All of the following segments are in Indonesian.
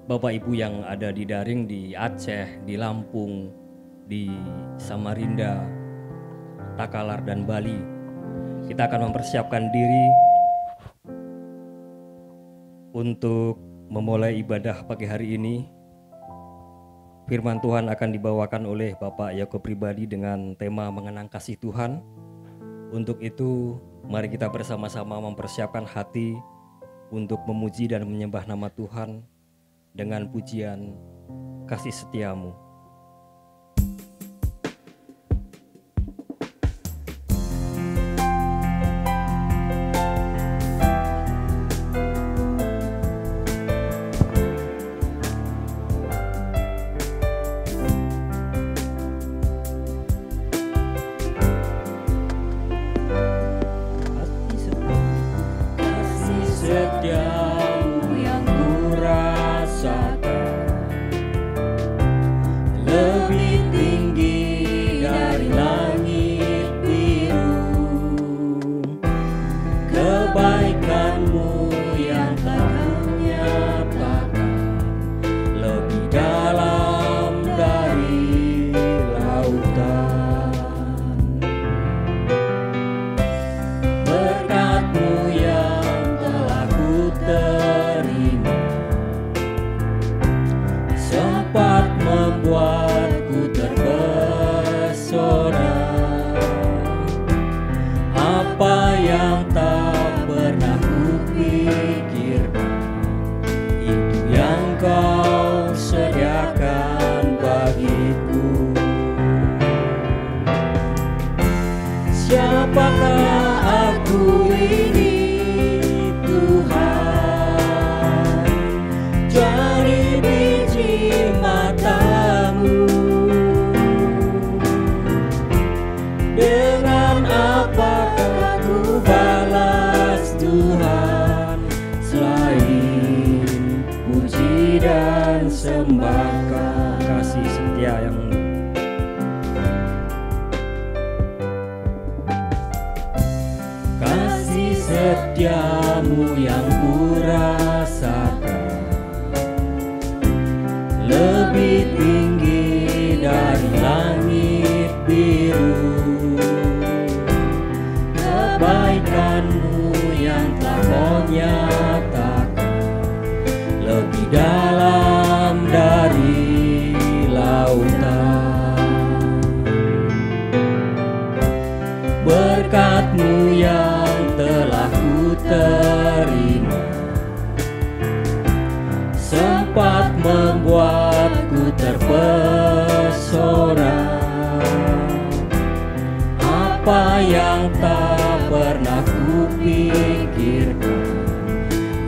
Bapak Ibu yang ada di daring di Aceh, di Lampung, di Samarinda, Takalar dan Bali. Kita akan mempersiapkan diri untuk memulai ibadah pagi hari ini. Firman Tuhan akan dibawakan oleh Bapak Yakob pribadi dengan tema mengenang kasih Tuhan. Untuk itu, mari kita bersama-sama mempersiapkan hati untuk memuji dan menyembah nama Tuhan dengan pujian kasih setiamu. Setiamu yang kurasakan lebih tinggi dari langit biru. Kebaikanmu yang telah kau nyatakan lebih dalam dari lautan. Berkat-Mu yang telah ku terima sempat membuatku terpesona. Apa yang tak pernah ku pikirkan,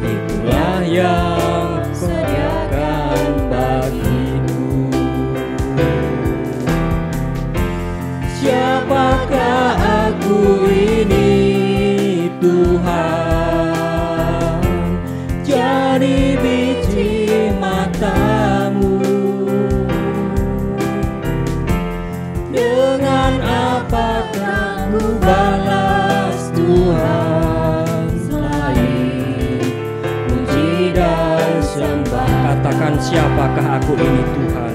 itulah yang sediakan bagiku. Siapakah aku ini Tuhan, jadi biji mata-Mu. Dengan apakah ku balas Tuhan, selain puji dan sembah. Katakan, siapakah aku ini Tuhan?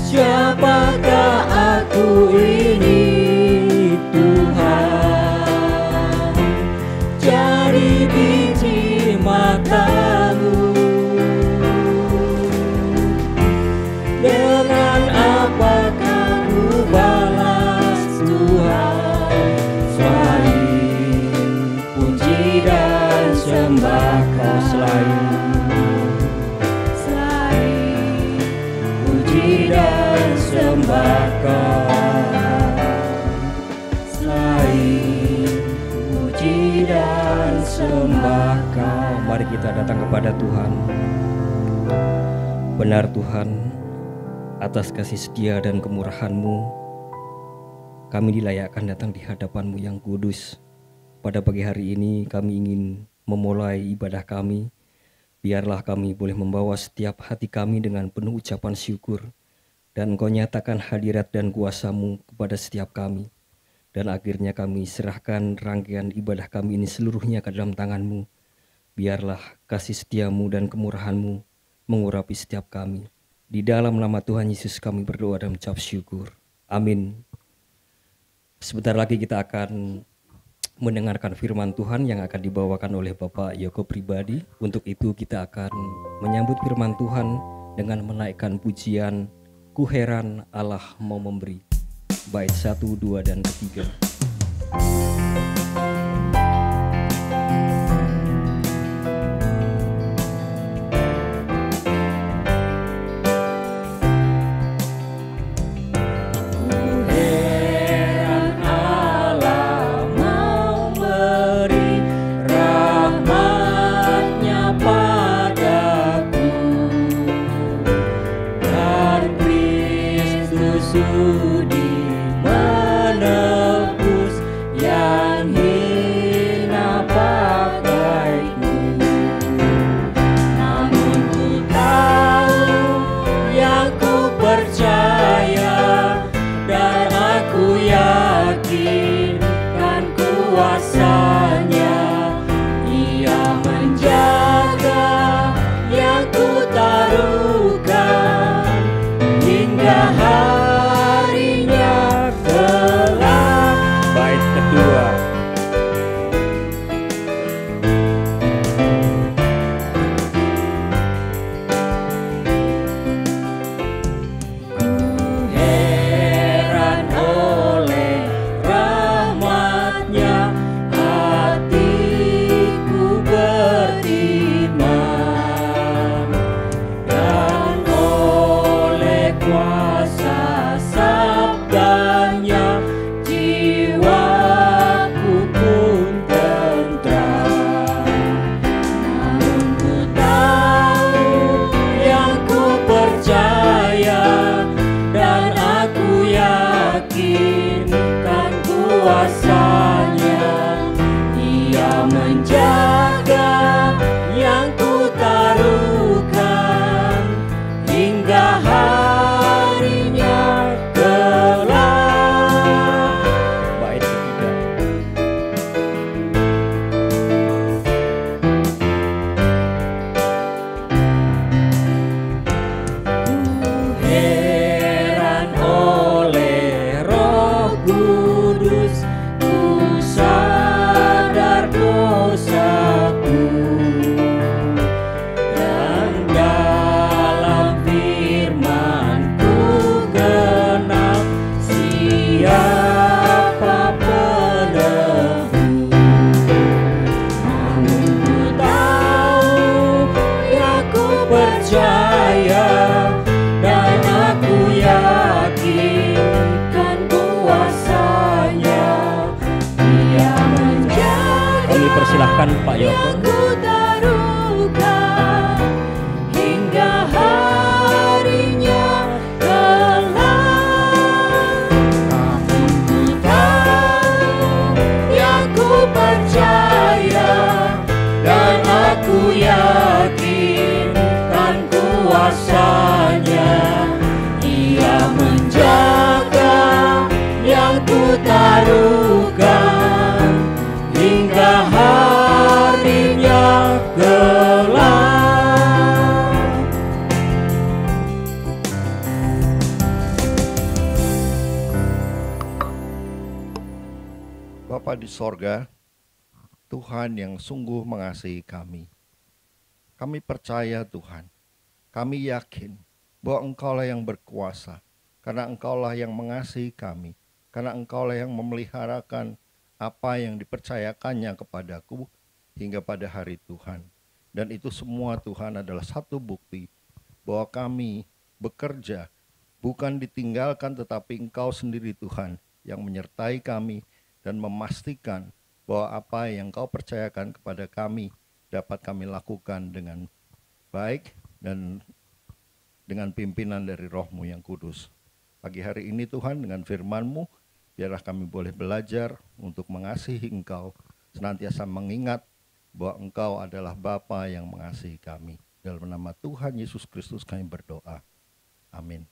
Siapakah aku ini Tuhan, jadi biji mata-Mu. Dengan apakah ku balas Tuhan, selain puji dan sembah. Kau selain puji dan sembah Kau, selain puji dan sembah Kau. Mari kita datang kepada Tuhan. Benar Tuhan, atas kasih setia dan kemurahan-Mu, kami dilayakkan datang di hadapan-Mu yang kudus. Pada pagi hari ini kami ingin memulai ibadah kami. Biarlah kami boleh membawa setiap hati kami dengan penuh ucapan syukur, dan Engkau nyatakan hadirat dan kuasa-Mu kepada setiap kami. Dan akhirnya kami serahkan rangkaian ibadah kami ini seluruhnya ke dalam tangan-Mu. Biarlah kasih setiamu dan kemurahanmu mengurapi setiap kami. Di dalam nama Tuhan Yesus kami berdoa dan mengucap syukur. Amin. Sebentar lagi kita akan mendengarkan firman Tuhan yang akan dibawakan oleh Bapak Yoko pribadi. Untuk itu kita akan menyambut firman Tuhan dengan menaikkan pujian Ku heran Allah mau memberi. Bait 1, 2, dan ketiga. Sudi menebus yang hina pakaiku. Namun ku tahu yang ku percaya dan aku yakin kan kuasanya. Ia menjaga yang ku taruhkan hingga harinya kelak. Bait kedua. Ku heran oleh rahmat-Nya, hatiku beriman, dan oleh kuasa sabdanya jiwaku pun tentram. Namun ku tahu yang ku percaya dan aku yakin kan kuasanya. Ia menjaga yang ku taruhkan hingga harinya kelak. Bait ketiga. Ku heran oleh Roh Kudus, ku sadar dosaku, dan dalam firman-Ku genap siapa penebus. Namun ku tahu ya ku percaya dan aku yakin kan kuasanya. Ia menjaga Kami persilahkan Pak Yoko. yang ku taruhkan hingga harinya kelak. Namun ku tahu yang ku percaya dan aku yakin kan kuasanya. Ia menjaga yang ku taruhkan hingga harinya kelak. Bapa di sorga, Tuhan yang sungguh mengasihi kami. Kami percaya Tuhan, kami yakin bahwa Engkaulah yang berkuasa, karena Engkaulah yang mengasihi kami, karena Engkaulah yang memeliharakan apa yang dipercayakannya kepadaku hingga pada hari Tuhan. Dan itu semua Tuhan adalah satu bukti bahwa kami bekerja bukan ditinggalkan, tetapi Engkau sendiri Tuhan yang menyertai kami dan memastikan bahwa apa yang Kau percayakan kepada kami dapat kami lakukan dengan baik dan dengan pimpinan dari Roh-Mu yang kudus. Pagi hari ini Tuhan, dengan firman-Mu, biarlah kami boleh belajar untuk mengasihi Engkau, senantiasa mengingat bahwa Engkau adalah Bapa yang mengasihi kami. Dalam nama Tuhan Yesus Kristus kami berdoa. Amin.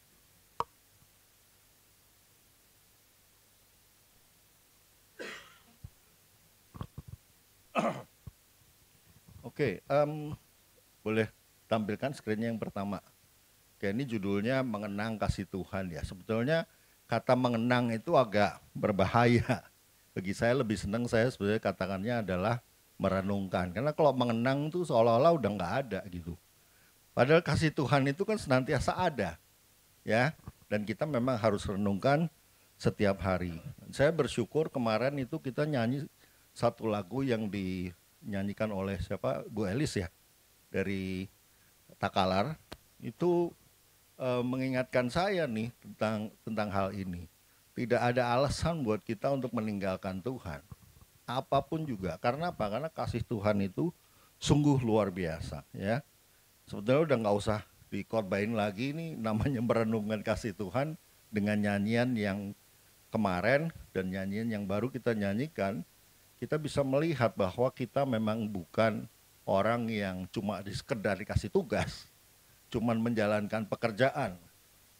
Oke, boleh tampilkan screen yang pertama. Oke, ini judulnya mengenang kasih Tuhan ya. Sebetulnya kata mengenang itu agak berbahaya. Bagi saya lebih senang saya sebenarnya katakannya adalah merenungkan. Karena kalau mengenang itu seolah-olah udah nggak ada gitu. Padahal kasih Tuhan itu kan senantiasa ada, ya. Dan kita memang harus renungkan setiap hari. Saya bersyukur kemarin itu kita nyanyi satu lagu yang dinyanyikan oleh siapa? Bu Elis ya, dari Takalar. Itu mengingatkan saya nih tentang hal ini. Tidak ada alasan buat kita untuk meninggalkan Tuhan. Apapun juga. Karena apa? Karena kasih Tuhan itu sungguh luar biasa, ya. Sebetulnya udah nggak usah dikorbain lagi, ini namanya merenungkan kasih Tuhan dengan nyanyian yang kemarin dan nyanyian yang baru kita nyanyikan. Kita bisa melihat bahwa kita memang bukan orang yang cuma sekedar dikasih tugas, cuma menjalankan pekerjaan,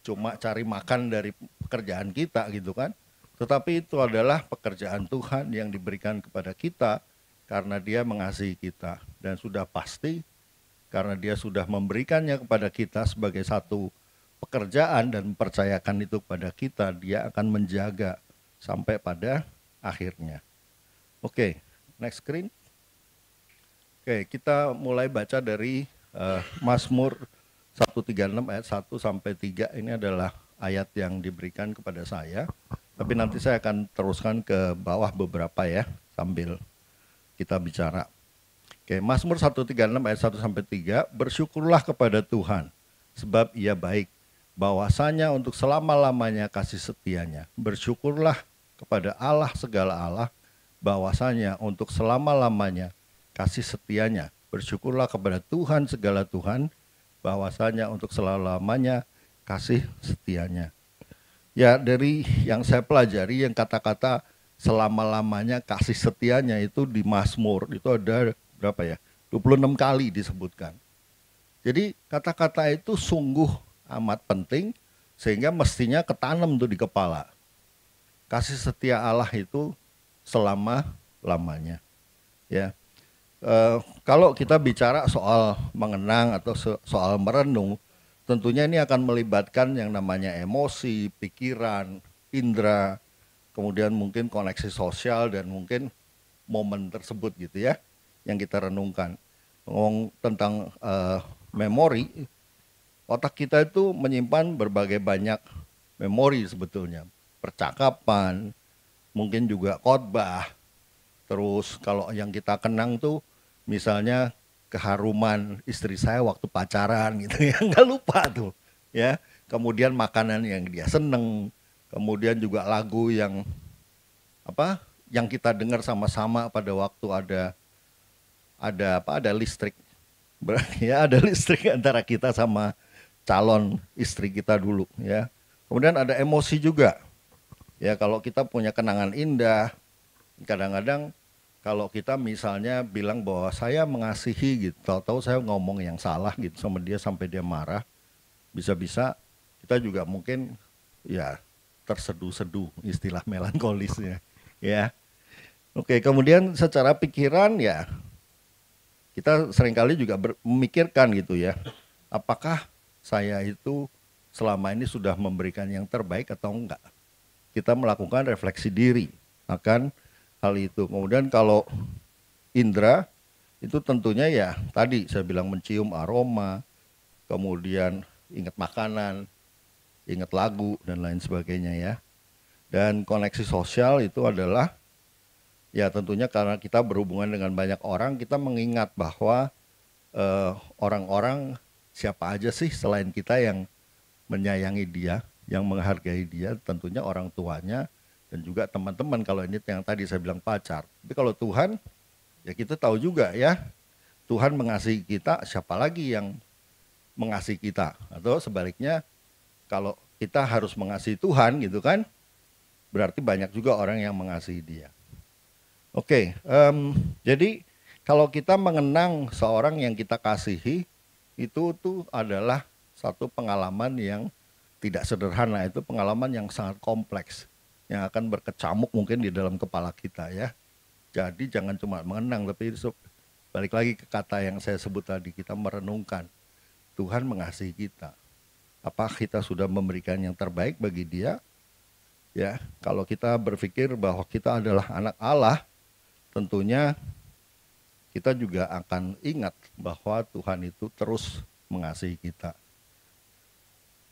cuma cari makan dari pekerjaan kita gitu kan. Tetapi itu adalah pekerjaan Tuhan yang diberikan kepada kita karena Dia mengasihi kita. Dan sudah pasti karena Dia sudah memberikannya kepada kita sebagai satu pekerjaan dan mempercayakan itu kepada kita, Dia akan menjaga sampai pada akhirnya. Oke, next screen. Oke, kita mulai baca dari Mazmur 136 ayat 1 sampai 3. Ini adalah ayat yang diberikan kepada saya. Tapi nanti saya akan teruskan ke bawah beberapa ya sambil kita bicara. Oke, Mazmur 136 ayat 1 sampai 3, bersyukurlah kepada Tuhan sebab Ia baik, bahwasanya untuk selama-lamanya kasih setianya. Bersyukurlah kepada Allah segala Allah, bahwasanya untuk selama-lamanya kasih setianya. Bersyukurlah kepada Tuhan segala Tuhan, bahwasanya untuk selama-lamanya kasih setianya. Ya, dari yang saya pelajari yang kata-kata selama-lamanya kasih setianya itu di Mazmur itu ada berapa ya? 26 kali disebutkan. Jadi kata-kata itu sungguh amat penting sehingga mestinya ketanam tuh di kepala. Kasih setia Allah itu selama-lamanya. Ya. Kalau kita bicara soal mengenang atau soal merenung, tentunya ini akan melibatkan yang namanya emosi, pikiran, indera, kemudian mungkin koneksi sosial dan mungkin momen tersebut gitu ya, yang kita renungkan. Ngomong tentang memori, otak kita itu menyimpan berbagai banyak memori sebetulnya. Percakapan, mungkin juga khotbah. Terus kalau yang kita kenang tuh misalnya keharuman istri saya waktu pacaran gitu ya, nggak lupa tuh ya. Kemudian makanan yang dia seneng, kemudian juga lagu yang yang kita dengar sama-sama pada waktu ada listrik. Ya, ada listrik antara kita sama calon istri kita dulu ya. Kemudian ada emosi juga. Ya, kalau kita punya kenangan indah, kadang-kadang kalau kita misalnya bilang bahwa saya mengasihi gitu, tahu-tahu saya ngomong yang salah gitu sama dia sampai dia marah, bisa-bisa kita juga mungkin ya terseduh-seduh, istilah melankolisnya ya. Oke, kemudian secara pikiran ya kita seringkali juga memikirkan gitu ya, apakah saya itu selama ini sudah memberikan yang terbaik atau enggak. Kita melakukan refleksi diri akan hal itu. Kemudian kalau indera itu tentunya ya tadi saya bilang mencium aroma, kemudian ingat makanan, ingat lagu dan lain sebagainya ya. Dan koneksi sosial itu adalah ya tentunya karena kita berhubungan dengan banyak orang, kita mengingat bahwa orang-orang siapa aja sih selain kita yang menyayangi dia, yang menghargai dia, tentunya orang tuanya dan juga teman-teman kalau ini yang tadi saya bilang pacar. Tapi kalau Tuhan, ya kita tahu juga ya, Tuhan mengasihi kita, siapa lagi yang mengasihi kita? Atau sebaliknya, kalau kita harus mengasihi Tuhan gitu kan, berarti banyak juga orang yang mengasihi dia. Oke, jadi kalau kita mengenang seorang yang kita kasihi, itu tuh adalah satu pengalaman yang tidak sederhana, itu pengalaman yang sangat kompleks, yang akan berkecamuk mungkin di dalam kepala kita ya. Jadi jangan cuma mengenang, tapi Balik lagi ke kata yang saya sebut tadi, kita merenungkan Tuhan mengasihi kita. Apa kita sudah memberikan yang terbaik bagi Dia? Ya, kalau kita berpikir bahwa kita adalah anak Allah, tentunya kita juga akan ingat bahwa Tuhan itu terus mengasihi kita.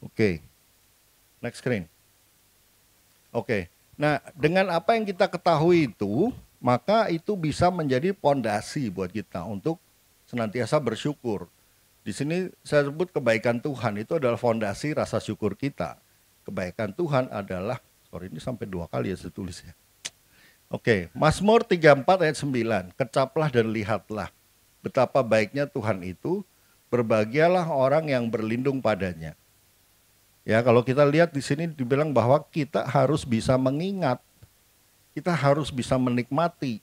Oke, next screen. Oke, nah dengan apa yang kita ketahui itu, maka itu bisa menjadi pondasi buat kita untuk senantiasa bersyukur. Di sini saya sebut kebaikan Tuhan itu adalah fondasi rasa syukur kita. Kebaikan Tuhan adalah, sorry ini sampai 2 kali ya saya tulis ya. Oke, Mazmur 34 ayat 9, kecaplah dan lihatlah betapa baiknya Tuhan itu, berbahagialah orang yang berlindung padanya. Ya, kalau kita lihat di sini dibilang bahwa kita harus bisa mengingat, kita harus bisa menikmati,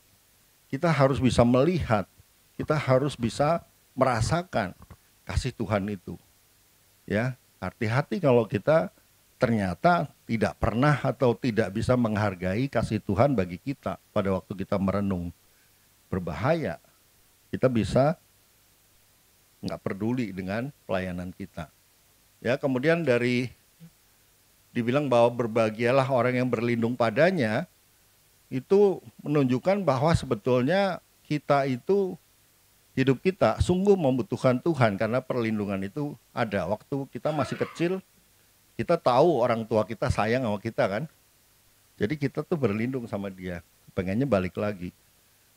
kita harus bisa melihat, kita harus bisa merasakan kasih Tuhan itu. Ya, hati-hati kalau kita ternyata tidak pernah atau tidak bisa menghargai kasih Tuhan bagi kita pada waktu kita merenung. Berbahaya. Kita bisa nggak peduli dengan pelayanan kita. Ya, kemudian dari dibilang bahwa berbahagialah orang yang berlindung padanya, itu menunjukkan bahwa sebetulnya kita itu, hidup kita sungguh membutuhkan Tuhan karena perlindungan itu ada. Waktu kita masih kecil, kita tahu orang tua kita sayang sama kita kan. Jadi kita tuh berlindung sama dia, pengennya balik lagi.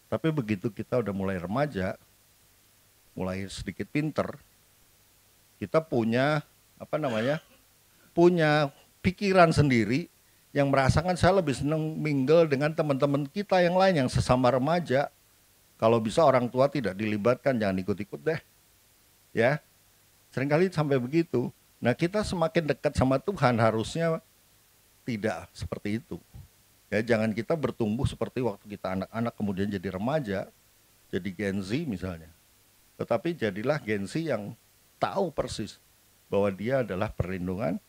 Tapi begitu kita udah mulai remaja, mulai sedikit pinter, kita punya punya pikiran sendiri yang merasakan saya lebih senang mingle dengan teman-teman kita yang lain yang sesama remaja. Kalau bisa orang tua tidak dilibatkan, jangan ikut-ikut deh. Ya, seringkali sampai begitu. Nah, kita semakin dekat sama Tuhan harusnya tidak seperti itu. Ya, jangan kita bertumbuh seperti waktu kita anak-anak kemudian jadi remaja, jadi Gen Z misalnya. Tetapi jadilah Gen Z yang tahu persis bahwa dia adalah perlindungan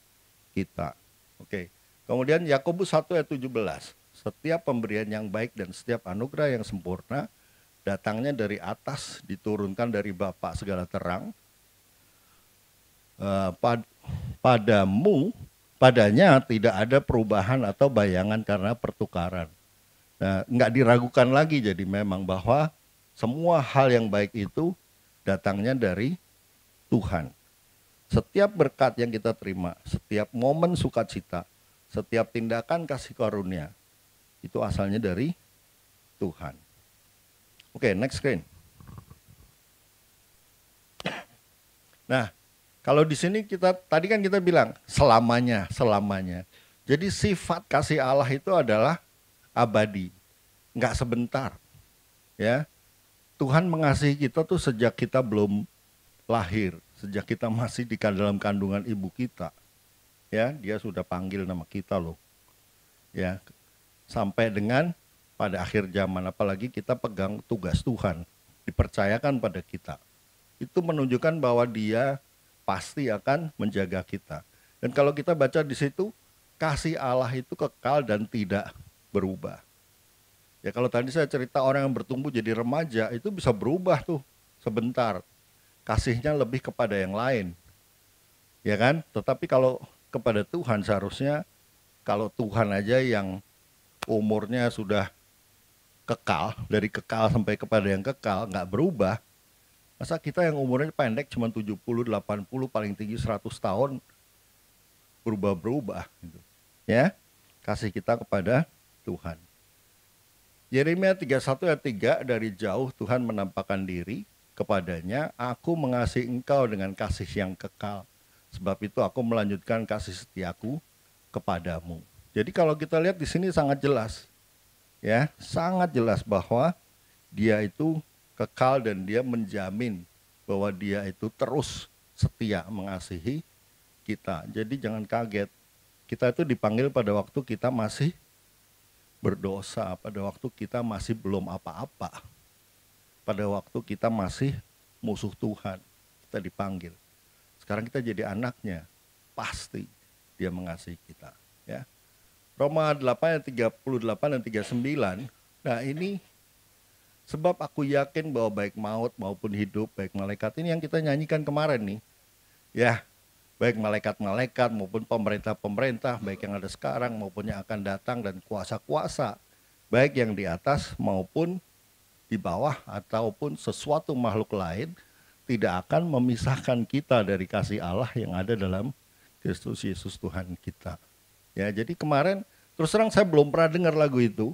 kita. Oke. Kemudian Yakobus 1 ayat 17. Setiap pemberian yang baik dan setiap anugerah yang sempurna datangnya dari atas, diturunkan dari Bapa segala terang. Padanya tidak ada perubahan atau bayangan karena pertukaran. Nah, nggak diragukan lagi jadi memang bahwa semua hal yang baik itu datangnya dari Tuhan. Setiap berkat yang kita terima, setiap momen sukacita, setiap tindakan kasih karunia, itu asalnya dari Tuhan. Oke, next screen. Nah, kalau di sini tadi kan kita bilang selamanya. Jadi sifat kasih Allah itu adalah abadi, nggak sebentar. Ya, Tuhan mengasihi kita tuh sejak kita belum lahir, sejak kita masih di dalam kandungan ibu kita. Ya, dia sudah panggil nama kita loh. Ya, sampai dengan pada akhir zaman, apalagi kita pegang tugas Tuhan, dipercayakan pada kita. Itu menunjukkan bahwa dia pasti akan menjaga kita. Dan kalau kita baca di situ, kasih Allah itu kekal dan tidak berubah. Ya, kalau tadi saya cerita orang yang bertumbuh jadi remaja, itu bisa berubah tuh sebentar. Kasihnya lebih kepada yang lain. Ya kan? Tetapi kalau kepada Tuhan seharusnya, kalau Tuhan aja yang umurnya sudah kekal, dari kekal sampai kepada yang kekal, nggak berubah. Masa kita yang umurnya pendek cuma 70, 80, paling tinggi 100 tahun, berubah-berubah. Gitu. Ya, kasih kita kepada Tuhan. Yeremia 31 ayat 3, dari jauh Tuhan menampakkan diri kepadanya, aku mengasihi engkau dengan kasih yang kekal. Sebab itu aku melanjutkan kasih setiaku kepadamu. Jadi kalau kita lihat di sini sangat jelas. Ya, sangat jelas bahwa dia itu kekal dan dia menjamin bahwa dia itu terus setia mengasihi kita. Jadi jangan kaget. Kita itu dipanggil pada waktu kita masih berdosa, pada waktu kita masih belum apa-apa. Pada waktu kita masih musuh Tuhan, kita dipanggil. Sekarang kita jadi anaknya, pasti dia mengasihi kita. Ya. Roma 8 ayat 38 dan 39, nah ini Sebab aku yakin bahwa baik maut maupun hidup, baik malaikat, ini yang kita nyanyikan kemarin nih. Ya, baik malaikat-malaikat maupun pemerintah-pemerintah, baik yang ada sekarang maupun yang akan datang, dan kuasa-kuasa, baik yang di atas maupun di bawah ataupun sesuatu makhluk lain, tidak akan memisahkan kita dari kasih Allah yang ada dalam Kristus Yesus Tuhan kita. Ya, jadi kemarin terus terang saya belum pernah dengar lagu itu,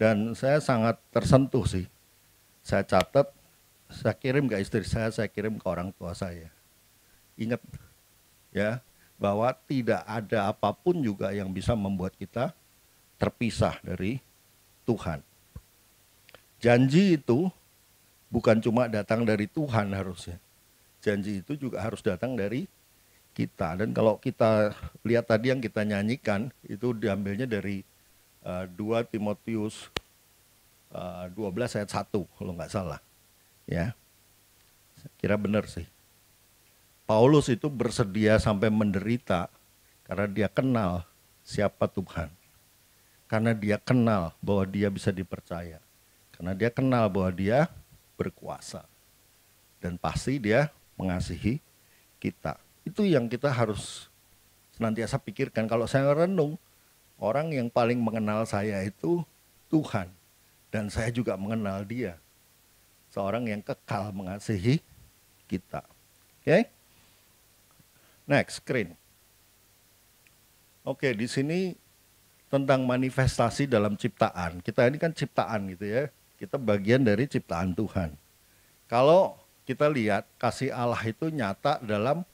dan saya sangat tersentuh sih. Saya catat, saya kirim ke istri saya kirim ke orang tua saya. Ingat ya, bahwa tidak ada apapun juga yang bisa membuat kita terpisah dari Tuhan. Janji itu bukan cuma datang dari Tuhan harusnya. Janji itu juga harus datang dari kita. Dan kalau kita lihat tadi yang kita nyanyikan, itu diambilnya dari 2 Timotius 12 ayat 1 kalau nggak salah. Ya, saya kira benar sih. Paulus itu bersedia sampai menderita karena dia kenal siapa Tuhan. Karena dia kenal bahwa dia bisa dipercaya. Karena dia kenal bahwa dia berkuasa. Dan pasti dia mengasihi kita. Itu yang kita harus senantiasa pikirkan. Kalau saya renung, orang yang paling mengenal saya itu Tuhan. Dan saya juga mengenal dia. Seorang yang kekal mengasihi kita. Oke? Next screen. Oke, di sini tentang manifestasi dalam ciptaan. Kita ini kan ciptaan gitu ya. Kita bagian dari ciptaan Tuhan. Kalau kita lihat kasih Allah itu nyata dalam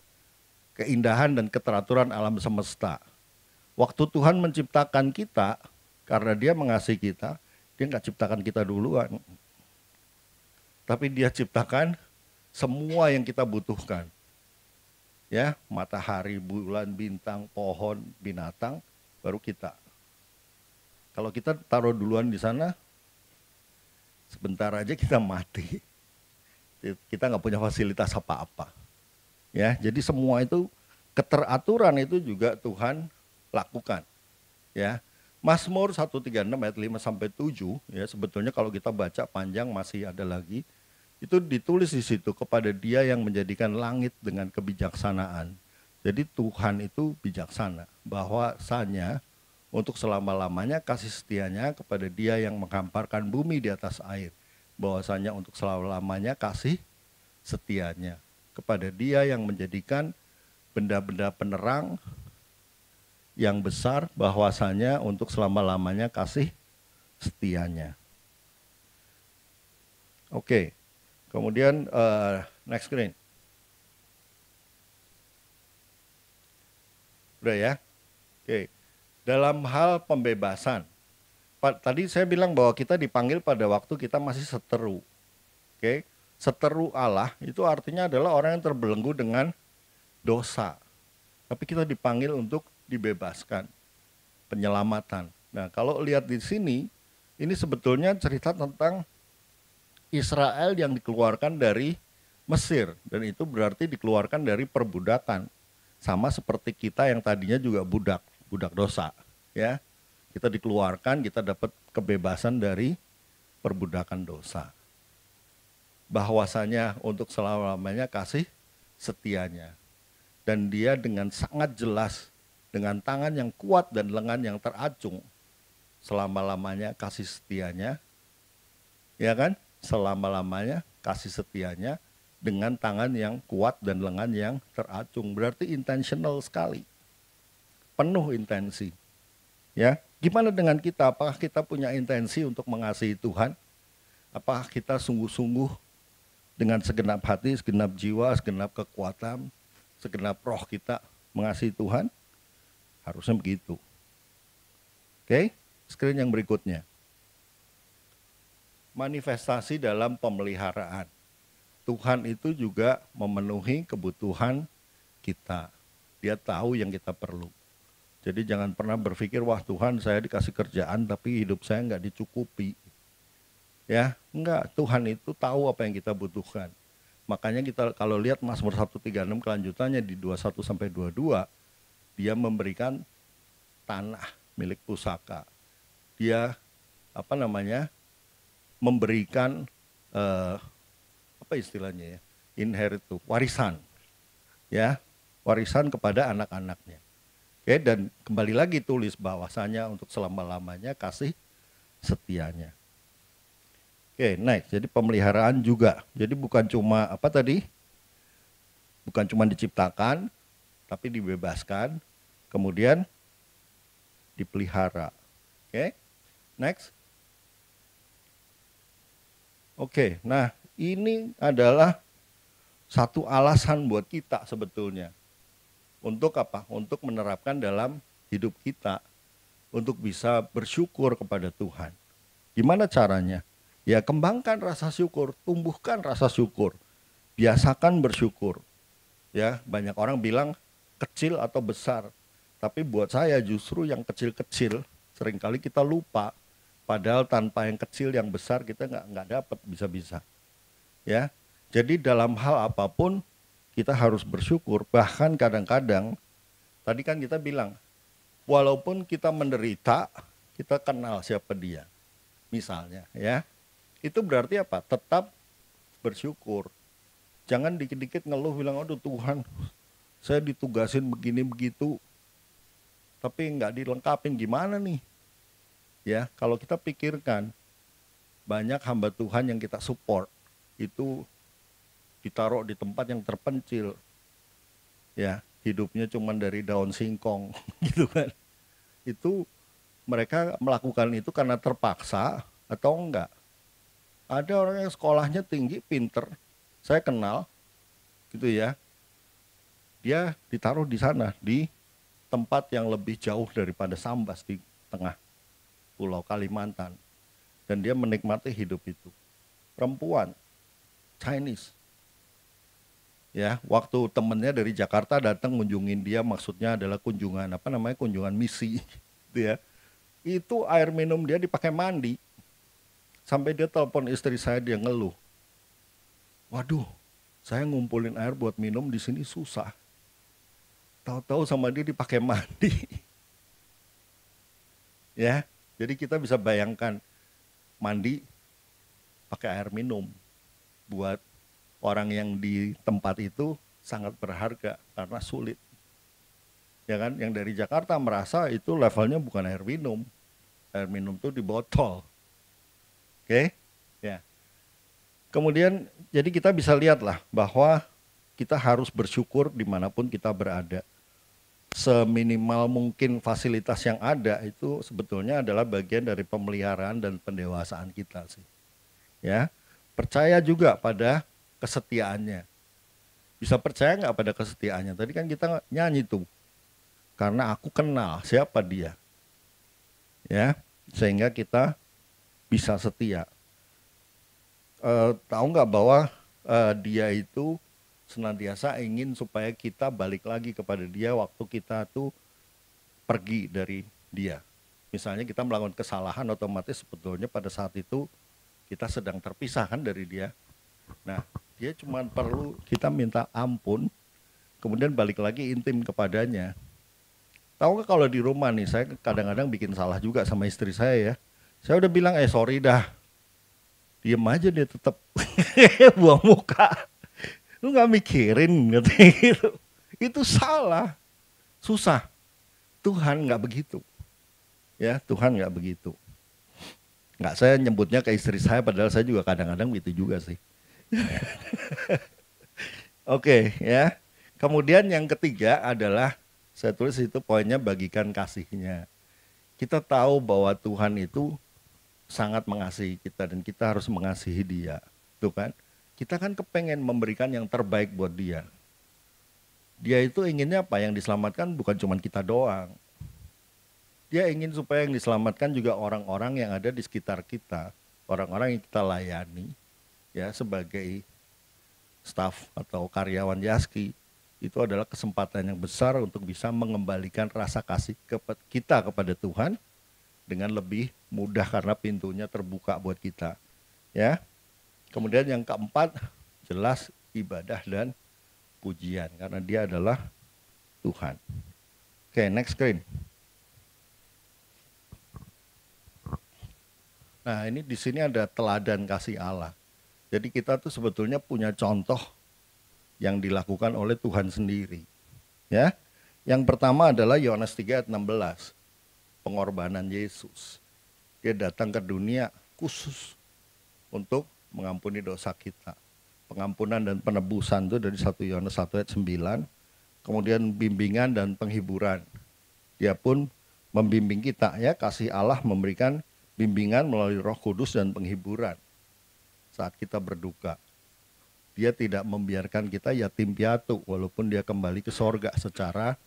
keindahan dan keteraturan alam semesta. Waktu Tuhan menciptakan kita, karena dia mengasihi kita, dia nggak ciptakan kita duluan. Tapi dia ciptakan semua yang kita butuhkan. Ya, matahari, bulan, bintang, pohon, binatang, baru kita. Kalau kita taruh duluan di sana, sebentar aja kita mati. Kita nggak punya fasilitas apa-apa. Ya, jadi semua itu keteraturan itu juga Tuhan lakukan. Ya, Mazmur 136 ayat 5 sampai 7 ya, sebetulnya kalau kita baca panjang masih ada lagi. Itu ditulis di situ, kepada Dia yang menjadikan langit dengan kebijaksanaan. Jadi Tuhan itu bijaksana, bahwasanya untuk selama-lamanya kasih setianya kepada Dia yang menghamparkan bumi di atas air. Bahwasanya untuk selama-lamanya kasih setianya kepada Dia yang menjadikan benda-benda penerang yang besar, bahwasanya untuk selama-lamanya kasih setianya. Oke, kemudian next screen. Udah ya? Oke, dalam hal pembebasan. Tadi saya bilang bahwa kita dipanggil pada waktu kita masih seteru. Oke, seteru Allah itu artinya adalah orang yang terbelenggu dengan dosa. Tapi kita dipanggil untuk dibebaskan, penyelamatan. Nah, kalau lihat di sini, ini sebetulnya cerita tentang Israel yang dikeluarkan dari Mesir, dan itu berarti dikeluarkan dari perbudakan. Sama seperti kita yang tadinya juga budak dosa, ya. Kita dikeluarkan, kita dapat kebebasan dari perbudakan dosa. Bahwasanya untuk selama-lamanya kasih setianya. Dan Dia dengan sangat jelas, dengan tangan yang kuat dan lengan yang teracung, selama-lamanya kasih setianya, ya kan? Selama-lamanya kasih setianya dengan tangan yang kuat dan lengan yang teracung. Berarti intentional sekali, penuh intensi. Ya, gimana dengan kita? Apakah kita punya intensi untuk mengasihi Tuhan? Apakah kita sungguh-sungguh dengan segenap hati, segenap jiwa, segenap kekuatan, segenap roh kita mengasihi Tuhan? Harusnya begitu. Oke, screen yang berikutnya. Manifestasi dalam pemeliharaan. Tuhan itu juga memenuhi kebutuhan kita. Dia tahu yang kita perlu. Jadi jangan pernah berpikir, wah Tuhan saya dikasih kerjaan tapi hidup saya nggak dicukupi. Ya, enggak. Tuhan itu tahu apa yang kita butuhkan. Makanya kita kalau lihat Mazmur 136 kelanjutannya di 21 sampai 22, Dia memberikan tanah milik pusaka. Dia memberikan apa istilahnya ya, inherit tuh, warisan, ya, warisan kepada anak-anaknya. Oke, dan kembali lagi tulis bahwasanya untuk selama-lamanya kasih setianya. Oke, next. Jadi pemeliharaan juga. Jadi bukan cuma apa tadi? Bukan cuma diciptakan, tapi dibebaskan, kemudian dipelihara. Oke, next. Oke, nah ini adalah satu alasan buat kita sebetulnya. Untuk apa? Untuk menerapkan dalam hidup kita. Untuk bisa bersyukur kepada Tuhan. Gimana caranya? Ya kembangkan rasa syukur, tumbuhkan rasa syukur. Biasakan bersyukur. Ya, banyak orang bilang kecil atau besar. Tapi buat saya justru yang kecil-kecil seringkali kita lupa. Padahal tanpa yang kecil, yang besar kita nggak dapat bisa-bisa. Ya, jadi dalam hal apapun kita harus bersyukur. Bahkan kadang-kadang tadi kan kita bilang, walaupun kita menderita, kita kenal siapa dia. Misalnya, ya, itu berarti apa? Tetap bersyukur. Jangan dikit-dikit ngeluh bilang, aduh Tuhan, saya ditugasin begini begitu, tapi nggak dilengkapin, gimana nih? Ya, kalau kita pikirkan, banyak hamba Tuhan yang kita support, itu ditaruh di tempat yang terpencil. Ya, hidupnya cuma dari daun singkong, gitu kan. Itu mereka melakukan itu karena terpaksa atau enggak. Ada orang yang sekolahnya tinggi, pinter, saya kenal, gitu ya. Dia ditaruh di sana, di tempat yang lebih jauh daripada Sambas di tengah Pulau Kalimantan. Dan dia menikmati hidup itu. Perempuan, Chinese. Ya, waktu temennya dari Jakarta datang kunjungin dia, maksudnya adalah kunjungan kunjungan misi, gitu ya. Itu air minum dia dipakai mandi. Sampai dia telepon istri saya, dia ngeluh. Waduh, saya ngumpulin air buat minum di sini susah. Tahu-tahu sama dia dipakai mandi. Ya, jadi kita bisa bayangkan mandi pakai air minum buat orang yang di tempat itu sangat berharga karena sulit. Ya kan, yang dari Jakarta merasa itu levelnya bukan air minum. Air minum itu di botol. Oke? Ya. Kemudian jadi kita bisa lihatlah bahwa kita harus bersyukur dimanapun kita berada. Seminimal mungkin fasilitas yang ada itu sebetulnya adalah bagian dari pemeliharaan dan pendewasaan kita sih. Ya, percaya juga pada kesetiaannya. Bisa percaya nggak pada kesetiaannya? Tadi kan kita nyanyi tuh, karena aku kenal siapa dia. Ya, sehingga kita bisa setia. Tahu nggak bahwa dia itu senantiasa ingin supaya kita balik lagi kepada dia waktu kita tuh pergi dari dia. Misalnya kita melakukan kesalahan, otomatis sebetulnya pada saat itu kita sedang terpisah kan dari dia. Nah, dia cuma perlu kita minta ampun, kemudian balik lagi intim kepadanya. Tahu nggak kalau di rumah nih, saya kadang-kadang bikin salah juga sama istri saya ya. Saya udah bilang, sorry dah. Diem aja dia tetap buang muka. Lu nggak mikirin katanya gitu. Itu salah, susah. Tuhan nggak begitu. Ya, Tuhan nggak begitu. Nggak, saya nyebutnya ke istri saya, padahal saya juga kadang-kadang gitu juga sih. Oke, ya. Kemudian yang ketiga adalah, saya tulis itu poinnya, bagikan kasihnya. Kita tahu bahwa Tuhan itu sangat mengasihi kita dan kita harus mengasihi dia. Tuh kan? Kita kan kepengen memberikan yang terbaik buat dia. Dia itu inginnya apa? Yang diselamatkan bukan cuma kita doang. Dia ingin supaya yang diselamatkan juga orang-orang yang ada di sekitar kita. Orang-orang yang kita layani ya sebagai staf atau karyawan Yaski. Itu adalah kesempatan yang besar untuk bisa mengembalikan rasa kasih kita kepada Tuhan dengan lebih mudah karena pintunya terbuka buat kita. Ya. Kemudian yang keempat, jelas ibadah dan pujian karena dia adalah Tuhan. Oke, next screen. Nah, ini di sini ada teladan kasih Allah. Jadi kita tuh sebetulnya punya contoh yang dilakukan oleh Tuhan sendiri. Ya. Yang pertama adalah Yohanes 3 ayat 16. Pengorbanan Yesus. Dia datang ke dunia khusus untuk mengampuni dosa kita. Pengampunan dan penebusan itu dari 1 Yohanes 1 ayat 9. Kemudian bimbingan dan penghiburan. Dia pun membimbing kita, ya, kasih Allah memberikan bimbingan melalui Roh Kudus dan penghiburan saat kita berduka. Dia tidak membiarkan kita yatim piatu walaupun dia kembali ke sorga secara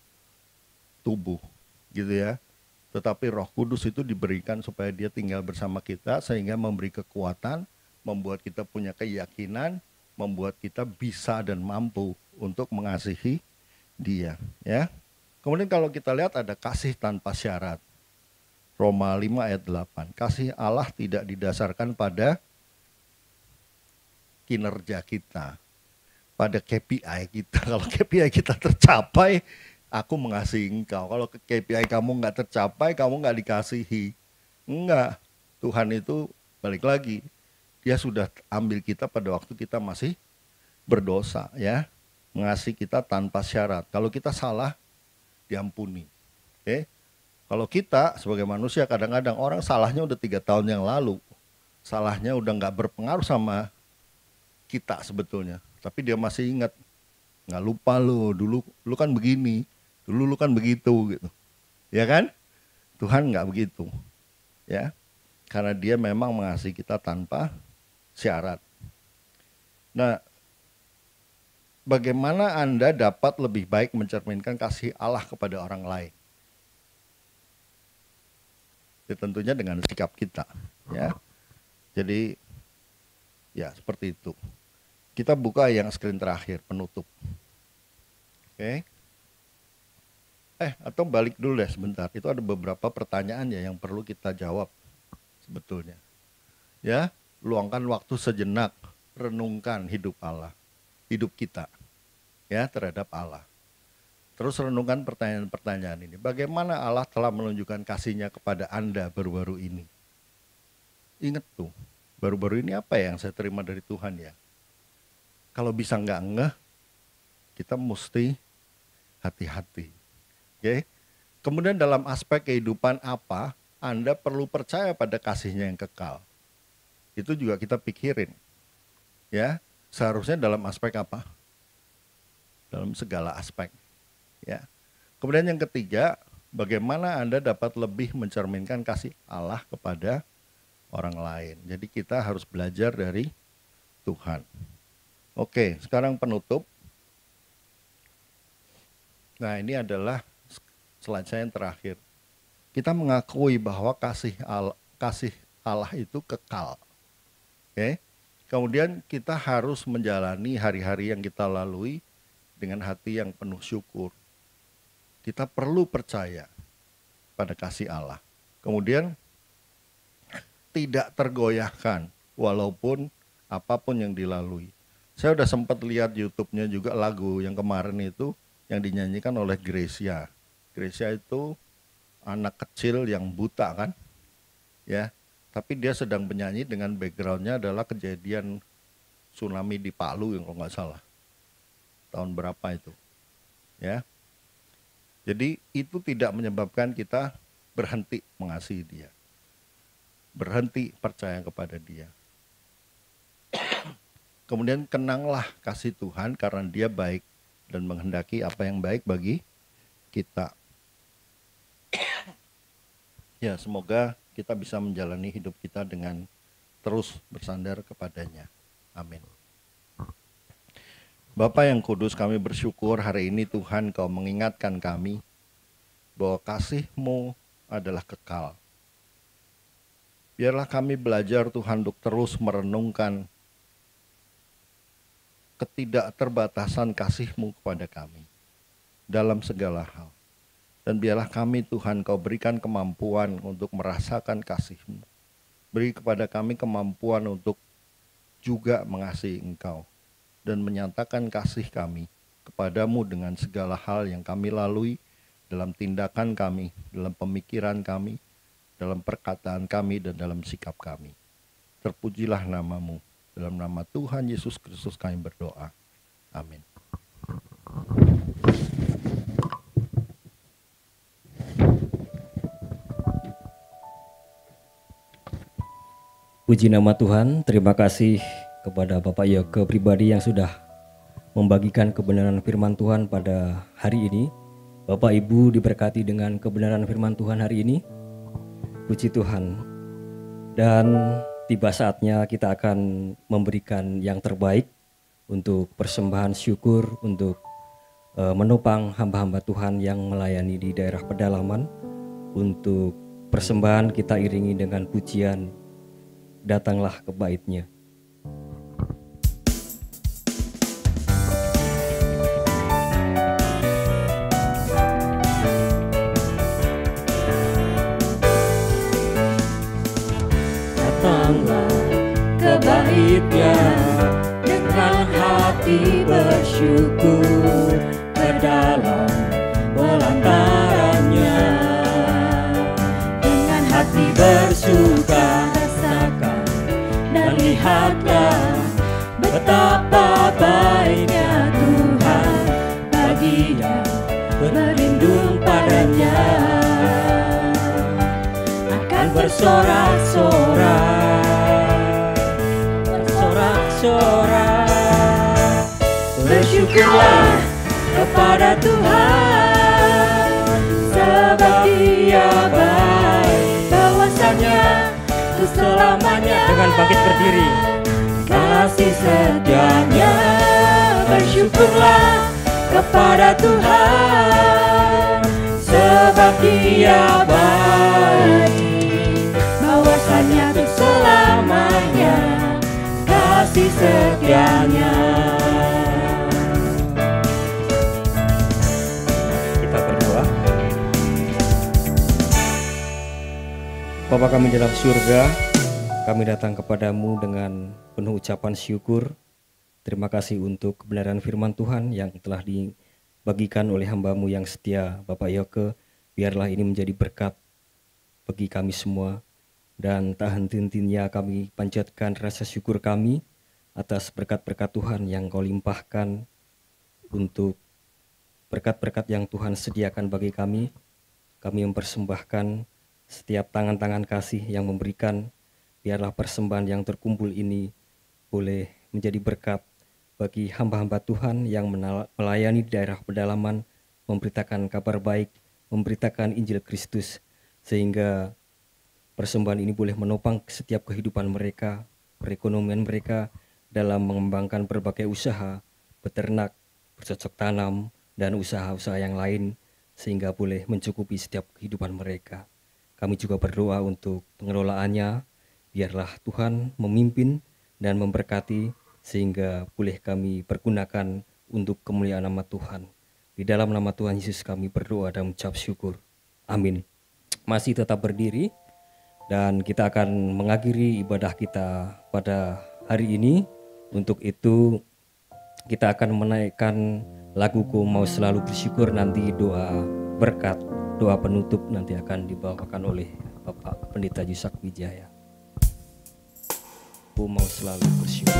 tubuh, gitu ya. Tetapi Roh Kudus itu diberikan supaya dia tinggal bersama kita sehingga memberi kekuatan, membuat kita punya keyakinan, membuat kita bisa dan mampu untuk mengasihi dia, ya. Kemudian kalau kita lihat ada kasih tanpa syarat. Roma 5 ayat 8. Kasih Allah tidak didasarkan pada kinerja kita, pada KPI kita. Kalau KPI kita tercapai, aku mengasihi engkau. Kalau KPI kamu nggak tercapai, kamu nggak dikasihi. Enggak. Tuhan itu balik lagi. Dia sudah ambil kita pada waktu kita masih berdosa, ya. Mengasihi kita tanpa syarat. Kalau kita salah, diampuni. Oke. Kalau kita sebagai manusia kadang-kadang orang salahnya udah 3 tahun yang lalu. Salahnya udah nggak berpengaruh sama kita sebetulnya. Tapi dia masih ingat. Nggak lupa lu, dulu lu kan begini. Dulu lu kan begitu gitu. Ya kan? Tuhan nggak begitu. Ya. Karena dia memang mengasihi kita tanpa syarat. Nah, bagaimana Anda dapat lebih baik mencerminkan kasih Allah kepada orang lain? Ya, tentunya dengan sikap kita, ya. Jadi, ya seperti itu. Kita buka yang screen terakhir, penutup. Oke. Atau balik dulu deh sebentar. Itu ada beberapa pertanyaan ya yang perlu kita jawab sebetulnya. Ya, luangkan waktu sejenak, renungkan hidup Allah, hidup kita, ya, terhadap Allah. Terus renungkan pertanyaan-pertanyaan ini. Bagaimana Allah telah menunjukkan kasih-Nya kepada Anda baru-baru ini? Ingat tuh, baru-baru ini apa yang saya terima dari Tuhan ya? Kalau bisa nggak ngeh, kita mesti hati-hati. Oke? Kemudian dalam aspek kehidupan apa, Anda perlu percaya pada kasih-Nya yang kekal. Itu juga kita pikirin. Ya, seharusnya dalam aspek apa? Dalam segala aspek. Ya. Kemudian yang ketiga, bagaimana Anda dapat lebih mencerminkan kasih Allah kepada orang lain. Jadi kita harus belajar dari Tuhan. Oke, sekarang penutup. Nah, ini adalah slide saya yang terakhir. Kita mengakui bahwa kasih Allah itu kekal. Oke. Kemudian kita harus menjalani hari-hari yang kita lalui dengan hati yang penuh syukur. Kita perlu percaya pada kasih Allah. Kemudian tidak tergoyahkan walaupun apapun yang dilalui. Saya udah sempat lihat YouTube-nya juga lagu yang kemarin itu yang dinyanyikan oleh Gracia. Gracia itu anak kecil yang buta kan, ya. Tapi dia sedang menyanyi dengan background-nya adalah kejadian tsunami di Palu yang kalau nggak salah. Tahun berapa itu, ya. Jadi itu tidak menyebabkan kita berhenti mengasihi dia. Berhenti percaya kepada dia. Kemudian kenanglah kasih Tuhan karena dia baik dan menghendaki apa yang baik bagi kita. Ya, semoga kita bisa menjalani hidup kita dengan terus bersandar kepadanya. Amin. Bapa yang kudus, kami bersyukur hari ini Tuhan Kau mengingatkan kami bahwa kasih-Mu adalah kekal. Biarlah kami belajar Tuhan untuk terus merenungkan ketidakterbatasan kasih-Mu kepada kami dalam segala hal. Dan biarlah kami Tuhan Kau berikan kemampuan untuk merasakan kasih-Mu. Beri kepada kami kemampuan untuk juga mengasihi Engkau dan menyatakan kasih kami kepadamu dengan segala hal yang kami lalui dalam tindakan kami, dalam pemikiran kami, dalam perkataan kami dan dalam sikap kami. Terpujilah nama-Mu. Dalam nama Tuhan Yesus Kristus kami berdoa. Amin. Puji nama Tuhan, terima kasih kepada Bapak Yoke pribadi yang sudah membagikan kebenaran firman Tuhan pada hari ini. Bapak Ibu diberkati dengan kebenaran firman Tuhan hari ini. Puji Tuhan. Dan tiba saatnya kita akan memberikan yang terbaik untuk persembahan syukur untuk menopang hamba-hamba Tuhan yang melayani di daerah pedalaman. Untuk persembahan kita iringi dengan pujian, datanglah ke bait-Nya. Datanglah ke bait-Nya dengan hati bersyukur, ke dalam pelantarannya dengan hati bersuka rasakan dan lihatlah betapa baiknya Tuhan bagi yang berlindung padanya. Akan bersorak-sorak, bersyukurlah kepada Tuhan, sebab Dia baik, bahwasanya itu selamanya. Dengan bangkit berdiri, kasih setianya. Bersyukurlah kepada Tuhan, sebab Dia baik, bahwasanya itu selamanya kasih setianya. kita berdoa. Bapa kami dalam surga, kami datang kepadamu dengan penuh ucapan syukur. Terima kasih untuk kebenaran firman Tuhan yang telah dibagikan oleh hamba-Mu yang setia, Bapak Yoke. Biarlah ini menjadi berkat bagi kami semua. Dan tak henti-hentinya kami panjatkan rasa syukur kami atas berkat-berkat Tuhan yang Kau limpahkan, untuk berkat-berkat yang Tuhan sediakan bagi kami. Kami mempersembahkan setiap tangan-tangan kasih yang memberikan. Biarlah persembahan yang terkumpul ini boleh menjadi berkat bagi hamba-hamba Tuhan yang melayani di daerah pedalaman, memberitakan kabar baik, memberitakan Injil Kristus, sehingga persembahan ini boleh menopang setiap kehidupan mereka, perekonomian mereka dalam mengembangkan berbagai usaha, beternak, bercocok tanam, dan usaha-usaha yang lain, sehingga boleh mencukupi setiap kehidupan mereka. Kami juga berdoa untuk pengelolaannya. Biarlah Tuhan memimpin dan memberkati, sehingga boleh kami pergunakan untuk kemuliaan nama Tuhan. Di dalam nama Tuhan Yesus kami berdoa dan mengucap syukur. Amin. Masih tetap berdiri, dan kita akan mengakhiri ibadah kita pada hari ini. Untuk itu kita akan menaikkan lagu Ku Mau Selalu Bersyukur. Nanti doa berkat, doa penutup nanti akan dibawakan oleh Bapak Pendeta Yusak Wijaya. Ku mau selalu bersyukur.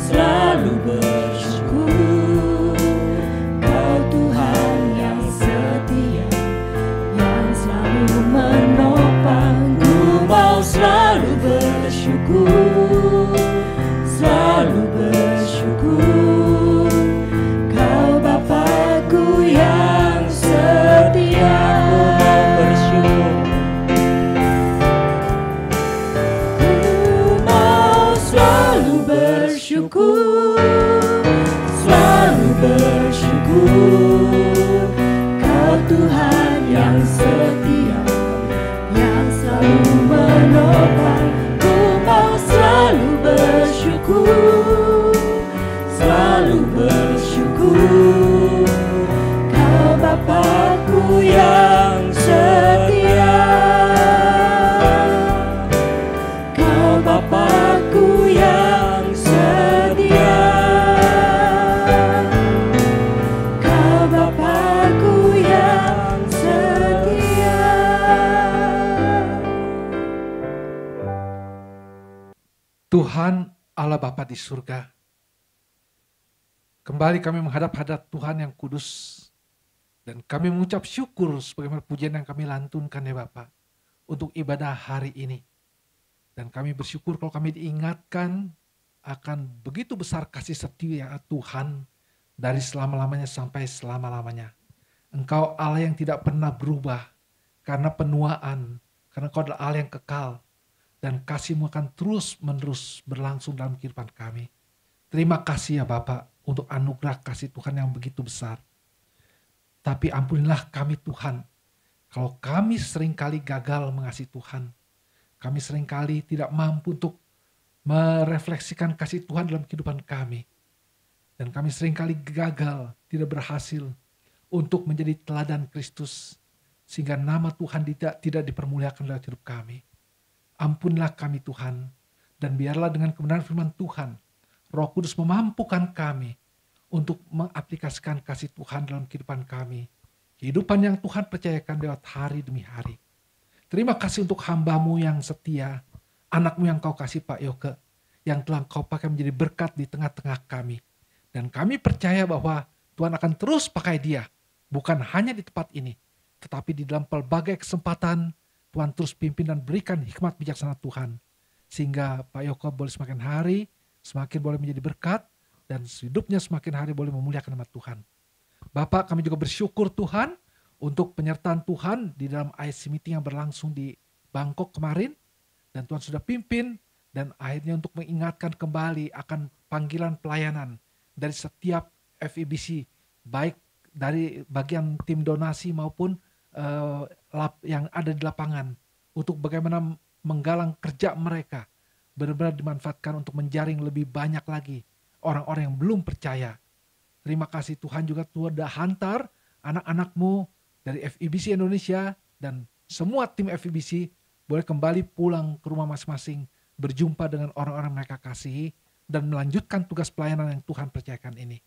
Selalu bersyukur, Kau Tuhan yang setia, yang selalu menopang. Ku mau selalu bersyukur, selalu bersyukur, Kau Bapakku yang setia. Ku mau selalu bersyukur, selalu bersyukur, Kau Tuhan yang setia, yang selalu menopang. Ku mau selalu bersyukur, selalu bersyukur, Kau Bapakku yang Tuhan Allah Bapa di surga, kembali kami menghadap-hadap Tuhan yang kudus, dan kami mengucap syukur sebagaimana pujian yang kami lantunkan ya Bapa untuk ibadah hari ini. Dan kami bersyukur kalau kami diingatkan akan begitu besar kasih setia Tuhan dari selama-lamanya sampai selama-lamanya. Engkau Allah yang tidak pernah berubah karena penuaan, karena Engkau adalah Allah yang kekal. Dan kasih-Mu akan terus-menerus berlangsung dalam kehidupan kami. Terima kasih ya Bapak untuk anugerah kasih Tuhan yang begitu besar. Tapi ampunilah kami Tuhan, kalau kami seringkali gagal mengasihi Tuhan. Kami seringkali tidak mampu untuk merefleksikan kasih Tuhan dalam kehidupan kami. Dan kami seringkali gagal, tidak berhasil untuk menjadi teladan Kristus. Sehingga nama Tuhan tidak dipermuliakan dalam hidup kami. Ampunilah kami Tuhan, dan biarlah dengan kebenaran firman Tuhan, Roh Kudus memampukan kami untuk mengaplikasikan kasih Tuhan dalam kehidupan kami. Kehidupan yang Tuhan percayakan lewat hari demi hari. Terima kasih untuk hamba-Mu yang setia, anak-Mu yang Kau kasih Pak Yoke, yang telah Kau pakai menjadi berkat di tengah-tengah kami. Dan kami percaya bahwa Tuhan akan terus pakai dia, bukan hanya di tempat ini, tetapi di dalam pelbagai kesempatan, Tuhan terus pimpin dan berikan hikmat bijaksana Tuhan. Sehingga Pak Yoko boleh semakin hari, semakin boleh menjadi berkat, dan hidupnya semakin hari boleh memuliakan nama Tuhan. Bapak, kami juga bersyukur Tuhan untuk penyertaan Tuhan di dalam IC meeting yang berlangsung di Bangkok kemarin. Dan Tuhan sudah pimpin, dan akhirnya untuk mengingatkan kembali akan panggilan pelayanan dari setiap FEBC, baik dari bagian tim donasi maupun yang ada di lapangan, untuk bagaimana menggalang kerja mereka benar-benar dimanfaatkan untuk menjaring lebih banyak lagi orang-orang yang belum percaya. Terima kasih Tuhan, juga Tuhan sudah hantar anak-anak-Mu dari FEBC Indonesia dan semua tim FEBC boleh kembali pulang ke rumah masing-masing, berjumpa dengan orang-orang mereka kasihi dan melanjutkan tugas pelayanan yang Tuhan percayakan ini.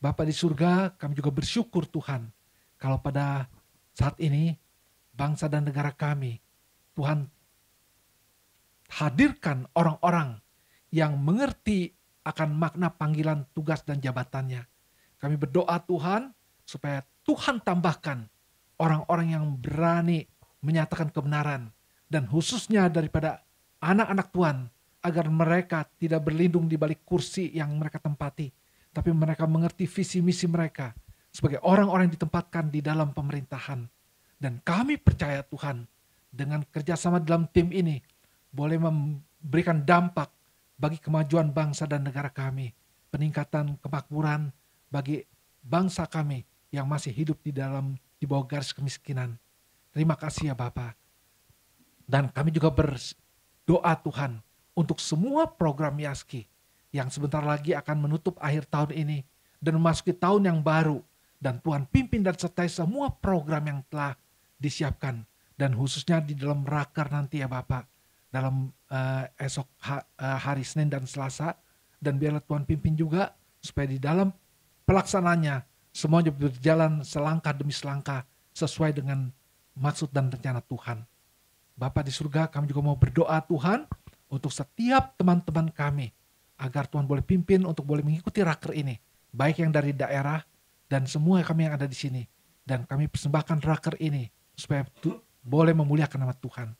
Bapa di surga, kami juga bersyukur Tuhan kalau pada saat ini bangsa dan negara kami, Tuhan hadirkan orang-orang yang mengerti akan makna panggilan tugas dan jabatannya. Kami berdoa Tuhan supaya Tuhan tambahkan orang-orang yang berani menyatakan kebenaran, dan khususnya daripada anak-anak Tuhan, agar mereka tidak berlindung di balik kursi yang mereka tempati, tapi mereka mengerti visi misi mereka sebagai orang-orang yang ditempatkan di dalam pemerintahan. Dan kami percaya Tuhan, dengan kerjasama dalam tim ini boleh memberikan dampak bagi kemajuan bangsa dan negara kami, peningkatan kemakmuran bagi bangsa kami yang masih hidup di bawah garis kemiskinan. Terima kasih ya Bapa. Dan kami juga berdoa Tuhan untuk semua program Yaski yang sebentar lagi akan menutup akhir tahun ini dan memasuki tahun yang baru. Dan Tuhan pimpin dan sertai semua program yang telah disiapkan. Dan khususnya di dalam raker nanti ya Bapak, dalam esok hari Senin dan Selasa. Dan biarlah Tuhan pimpin juga supaya di dalam pelaksananya semuanya berjalan selangkah demi selangkah sesuai dengan maksud dan rencana Tuhan. Bapa di surga, kami juga mau berdoa Tuhan untuk setiap teman-teman kami, agar Tuhan boleh pimpin untuk boleh mengikuti raker ini, baik yang dari daerah dan semua kami yang ada di sini. Dan kami persembahkan raker ini supaya boleh memuliakan nama Tuhan.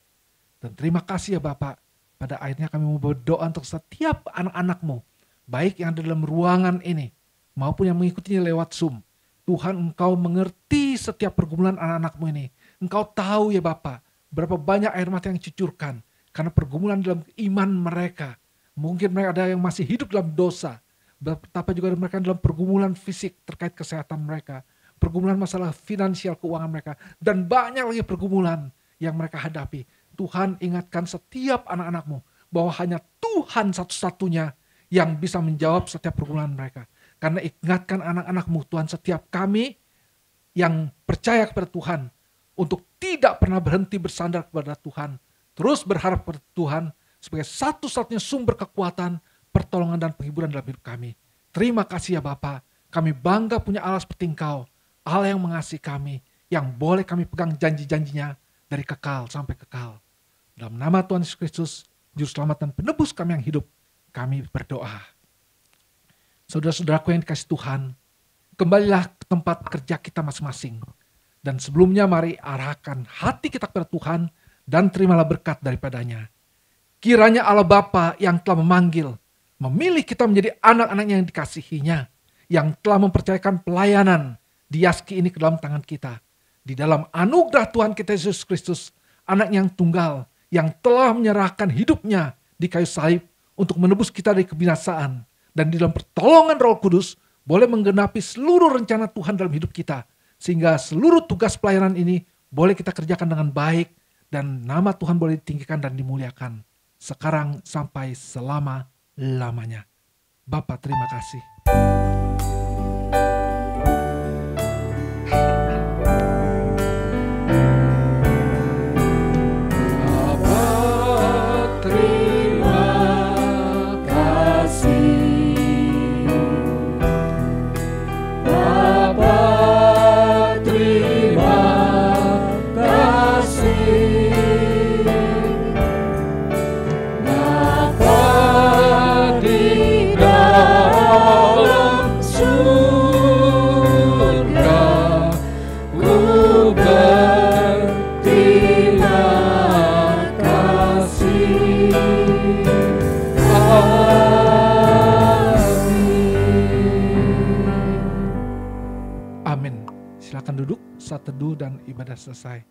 Dan terima kasih ya Bapak, pada akhirnya kami mau berdoa untuk setiap anak-anak-Mu, baik yang ada dalam ruangan ini maupun yang mengikutinya lewat Zoom. Tuhan, Engkau mengerti setiap pergumulan anak-anak-Mu ini. Engkau tahu ya Bapak, berapa banyak air mata yang dicucurkan karena pergumulan dalam iman mereka. Mungkin mereka ada yang masih hidup dalam dosa, betapa juga mereka dalam pergumulan fisik terkait kesehatan mereka, pergumulan masalah finansial keuangan mereka, dan banyak lagi pergumulan yang mereka hadapi. Tuhan, ingatkan setiap anak-anak-Mu bahwa hanya Tuhan satu-satunya yang bisa menjawab setiap pergumulan mereka. Karena ingatkan anak-anak-Mu Tuhan, setiap kami yang percaya kepada Tuhan, untuk tidak pernah berhenti bersandar kepada Tuhan, terus berharap kepada Tuhan sebagai satu-satunya sumber kekuatan, pertolongan dan penghiburan dalam hidup kami. Terima kasih ya Bapa, kami bangga punya Allah seperti Engkau, Allah yang mengasihi kami, yang boleh kami pegang janji-janjinya dari kekal sampai kekal. Dalam nama Tuhan Yesus Kristus, Juru Selamat dan Penebus kami yang hidup, kami berdoa. Saudara-saudaraku yang dikasih Tuhan, kembalilah ke tempat kerja kita masing-masing. Dan sebelumnya mari arahkan hati kita kepada Tuhan dan terimalah berkat daripadanya. Kiranya Allah Bapa yang telah memanggil, memilih kita menjadi anak-anak yang dikasihinya, yang telah mempercayakan pelayanan di Yaski ini ke dalam tangan kita. Di dalam anugerah Tuhan kita Yesus Kristus, anak yang tunggal, yang telah menyerahkan hidupnya di kayu salib untuk menebus kita dari kebinasaan. Dan di dalam pertolongan Roh Kudus, boleh menggenapi seluruh rencana Tuhan dalam hidup kita. Sehingga seluruh tugas pelayanan ini boleh kita kerjakan dengan baik, dan nama Tuhan boleh ditinggikan dan dimuliakan. Sekarang sampai selama-lamanya. Bapa, terima kasih. Amin. Silakan duduk, saat teduh dan ibadah selesai.